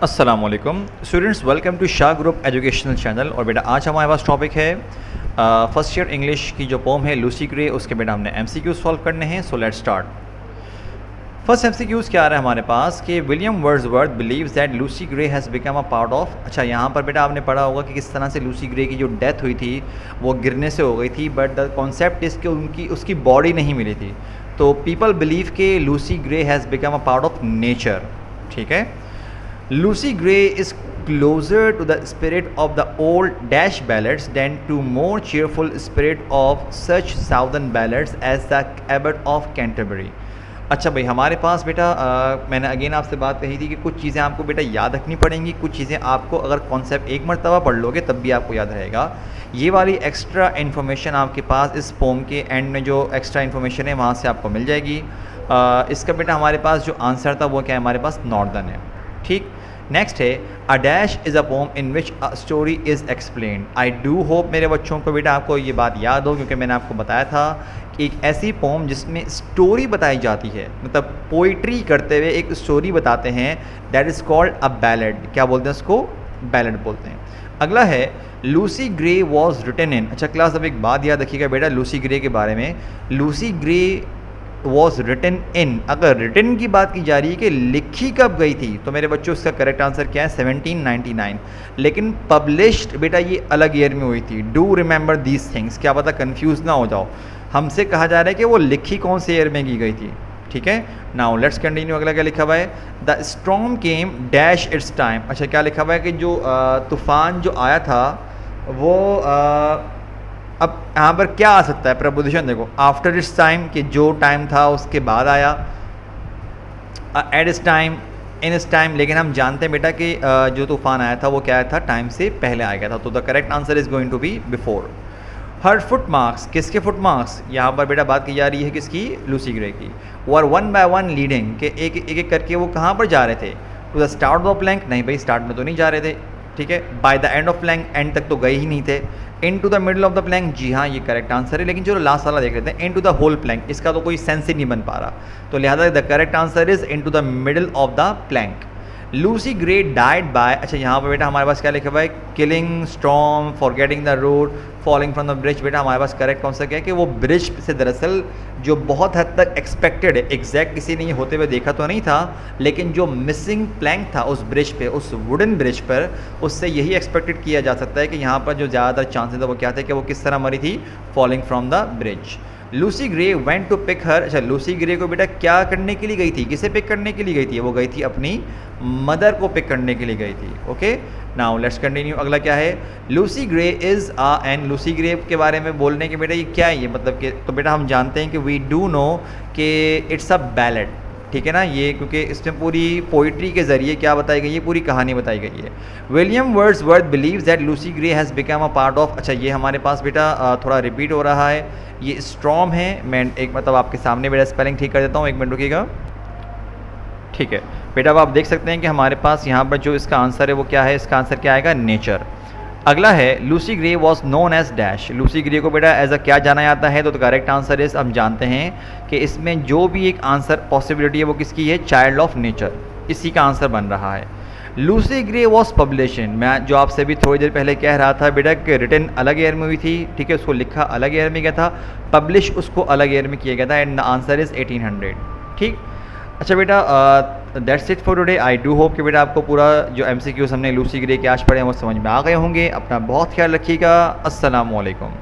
अस्सलामुअलैकुम students, welcome to Shah group educational channel. और बेटा आज हमारे पास टॉपिक है फर्स्ट ईयर इंग्लिश की जो पोम है लूसी ग्रे, उसके बेटा हमने एमसीक्यूज सॉल्व करने हैं। So let's start. First MCQs क्या आ रहा है हमारे पास कि William Wordsworth believes that Lucy grey has become a part of. अच्छा, यहाँ पर बेटा आपने पढ़ा होगा कि किस तरह से लूसी ग्रे की जो डेथ हुई थी वो गिरने से हो गई थी, बट द कॉन्सेप्ट इज़ कि उसकी बॉडी नहीं मिली थी। तो पीपल बिलीव के Lucy grey has become a part of nature. ठीक है, Lucy Gray is closer to the spirit of the old dash ballads than to more cheerful spirit of such southern ballads as the Abbot of Canterbury। अच्छा भाई, हमारे पास बेटा मैंने again आपसे बात कही थी कि कुछ चीज़ें आपको बेटा याद रखनी पड़ेंगी, कुछ चीज़ें आपको अगर कॉन्सेप्ट एक मरतबा पढ़ लोगे तब भी आपको याद रहेगा। ये वाली एक्स्ट्रा इन्फॉर्मेशन आपके पास इस पोम के एंड में जो एक्स्ट्रा इन्फॉर्मेशन है वहाँ से आपको मिल जाएगी। इसका बेटा हमारे पास जो आंसर था वो क्या है, हमारे पास नॉर्दर्न है। ठीक, नेक्स्ट है a dash is a poem in which a story is explain. I do hope मेरे बच्चों को बेटा आपको ये बात याद हो, क्योंकि मैंने आपको बताया था कि एक ऐसी पोम जिसमें स्टोरी बताई जाती है, मतलब पोइट्री करते हुए एक स्टोरी बताते हैं, that is called a ballad. क्या बोलते हैं उसको? बैलेड बोलते हैं। अगला है Lucy Gray was written in. अच्छा क्लास, अब एक बात याद रखिएगा बेटा लूसी ग्रे के बारे में। Lucy Gray was written in, अगर रिटन की बात की जा रही है कि लिखी कब गई थी, तो मेरे बच्चों इसका करेक्ट आंसर क्या है? 1799। लेकिन पब्लिश्ड बेटा ये अलग ईयर में हुई थी। डू रिमेंबर दीज थिंग्स, क्या पता कंफ्यूज ना हो जाओ। हमसे कहा जा रहा है कि वो लिखी कौन से ईयर में की गई थी। ठीक है, नाउ लेट्स कंटिन्यू। अगला क्या लिखा हुआ है? The storm came dash it's time. अच्छा, क्या लिखा हुआ है कि जो तूफान जो आया था वो अब यहाँ पर क्या आ सकता है प्रपोजिशन? देखो, आफ्टर इट्स टाइम, कि जो टाइम था उसके बाद आया, एट इस टाइम, इन इस टाइम। लेकिन हम जानते हैं बेटा कि जो तूफान आया था वो क्या था? टाइम से पहले आ गया था। तो the correct answer is going to be before. Her footmarks, किसके फुट मार्क्स? यहाँ पर बेटा बात की जा रही है किसकी? लूसी ग्रे की। वो are one by one leading, के एक एक करके वो कहाँ पर जा रहे थे? To the start of plank. नहीं भाई, स्टार्ट में तो नहीं जा रहे थे। ठीक है, by the end of plank, end तक तो गए ही नहीं थे। In to the middle of the plank, जी हाँ ये करेक्ट आंसर है। लेकिन जो लास्ट वाला देख लेते हैं, इन टू द होल प्लैंक, इसका तो कोई सेंस ही नहीं बन पा रहा। तो लिहाजा the correct answer is in to the middle of the plank. Lucy Gray died by. अच्छा, यहाँ पर बेटा हमारे पास क्या लिखा हुआ है? Killing, storm, forgetting the road, falling from the bridge. बेटा हमारे पास करेक्ट कौन सा क्या है कि वो ब्रिज से दरअसल जो बहुत हद तक एक्सपेक्टेड है, एग्जैक्ट किसी ने ये होते हुए देखा तो नहीं था, लेकिन जो मिसिंग प्लैंक था उस ब्रिज पे, उस वुडन ब्रिज पर, उससे यही एक्सपेक्टेड किया जा सकता है कि यहाँ पर जो ज़्यादातर चांसेस है वो क्या थे कि वो किस तरह मरी थी? Falling from the bridge. Lucy Gray went to pick her. अच्छा, लूसी ग्रे को बेटा क्या करने के लिए गई थी? किसे पिक करने के लिए गई थी? वो गई थी अपनी मदर को पिक करने के लिए गई थी। Okay, now let's continue. अगला क्या है? Lucy grey is a and. Lucy grey के बारे में बोलने के बेटा ये क्या है? ये मतलब कि तो बेटा हम जानते हैं कि वी डू नो कि इट्स अ बैलेड। ठीक है ना, ये क्योंकि इसमें पूरी पोइट्री के ज़रिए क्या बताई गई है? पूरी कहानी बताई गई है। William Wordsworth believes that Lucy grey has become a part of. अच्छा, ये हमारे पास बेटा थोड़ा रिपीट हो रहा है, ये स्ट्रॉम है। मैं एक मतलब आपके सामने बेटा स्पेलिंग ठीक कर देता हूँ, एक मिनट रुकिएगा। ठीक है बेटा, अब आप देख सकते हैं कि हमारे पास यहाँ पर जो इसका आंसर है वो क्या है? इसका आंसर क्या आएगा? नेचर। अगला है Lucy Gray was known as dash. Lucy Gray को बेटा एज अ क्या जाना जाता है? तो करेक्ट आंसर इज, हम जानते हैं कि इसमें जो भी एक आंसर पॉसिबिलिटी है वो किसकी है? चाइल्ड ऑफ नेचर, इसी का आंसर बन रहा है। Lucy Gray was published. मैं जो आपसे भी थोड़ी देर पहले कह रहा था बेटा कि रिटन अलग ईयर में हुई थी, ठीक है, उसको लिखा अलग ईयर में गया था, पब्लिश उसको अलग ईयर में किया गया था, एंड द आंसर इज़ 1800। ठीक, अच्छा बेटा that's it for today. I do hope कि बेटा आपको पूरा जो एमसीक्यूज़ हमने लूसी ग्रे के आज पढ़े हैं वो समझ में आ गए होंगे। अपना बहुत ख्याल रखिएगा। अस्सलाम वालेकुम।